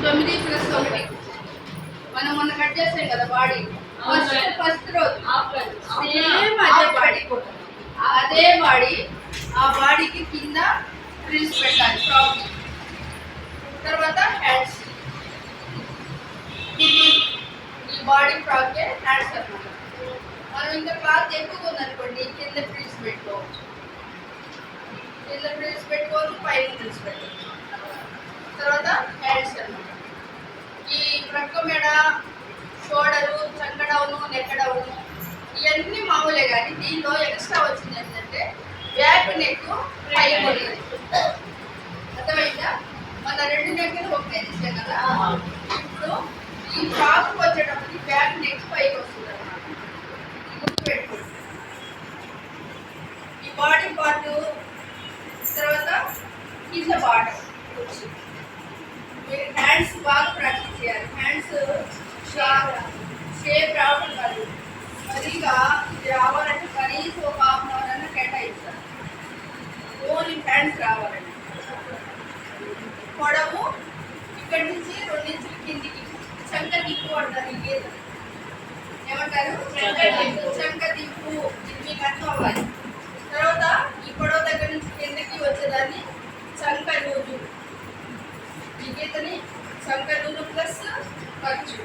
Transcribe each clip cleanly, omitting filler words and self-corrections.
9+1 మనం మొన్న కట్ చేసాం కదా బాడీ ఫస్ట్ రోజు సేమ్ అదే బాడీ ఆ బాడీకి కింద ఫ్రిల్స్ పెట్టాలి ఫ్రాక్. తర్వాత హ్యాండ్స్, ఈ బాడీ ఫ్రాక్ హ్యాండ్స్ అన్నమాట. మనం ఇంకా క్లాత్ ఎక్కువ ఉందనుకోండి కింద ఫ్రిల్స్ పెట్టుకోవచ్చు, పైన ఫ్రిల్స్ పెట్టుకోవచ్చు. తర్వాత హ్యాండ్స్ అన్నమాట. ఈ ప్రక్క మెడ, షోల్డరు, చంక డౌను, నెక్ డౌను ఇవన్నీ మామూలే, కానీ దీనిలో ఎక్స్ట్రా వచ్చింది ఏంటంటే బ్యాక్ నెక్ పైకి ఉంటుంది. అర్థమైందా? మన 2 నెక్కలు ఒకే తీసాం కదా, ఇప్పుడు ఈ ఫ్రాక్ వచ్చేటప్పటికి బ్యాక్ నెక్ పైకి వస్తుంది అన్నమాట. గుర్తుపెట్టుకోండి. ఈ బాడీ పార్ట్ తర్వాత కింద బాటం వచ్చి మీరు హ్యాండ్స్ బాగా ప్రాక్టీస్ చేయాలి. హ్యాండ్స్ షేప్ రావడం కాదు, మరిగా ఇది రావాలంటే కనీసం ఒక ½ అవర్ అన్నా కేటాయిస్తారు. ఓన్లీ హ్యాండ్స్ రావాలండి. పొడవు ఇక్కడి నుంచి 2 ఇంచుల కిందికి చంక దిప్పు అంటారు. ఈ గీత ఏమంటారు? చంక దిప్పు. ఇది మీకు అర్థం అవ్వాలి. తర్వాత ఈ పొడవు దగ్గర నుంచి కిందకి వచ్చేదాన్ని చంక లూజు. ఈ గీతని చంక లూజు ప్లస్ ఖర్చు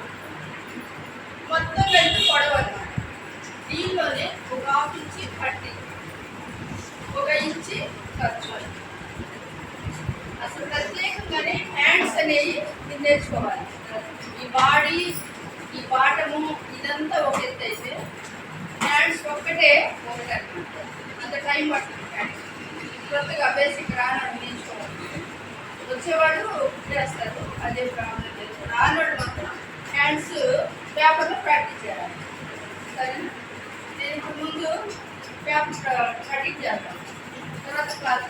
మొత్తం కలిపి పొడవు అన్నమాట. దీనిలోనే ఒక ½ ఇంచి పట్టి, 1 ఇంచి ఖర్చు. అసలు ప్రత్యేకంగానే హ్యాండ్స్ అనేవి నేర్చుకోవాలి. ఈ బాడీ, ఈ బాటము ఇదంతా ఒక ఎత్తు అయితే హ్యాండ్స్ ఒకటే ఒకటన్నమాట. అంత టైం పడుతుంది హ్యాండ్స్. కొత్తగా బేసిక్ రానోడు నేర్చుకోవాలి. వచ్చేవాడు చేస్తారు, అదే ప్రాబ్లం లేదు. రానోడు మాత్రం హ్యాండ్స్ పేపర్లో ప్రాక్టీస్ చేయాలి. సరేనా? నేను ఇప్పుడు ముందు పేపర్ కటింగ్ చేస్తాను, తర్వాత క్లాస్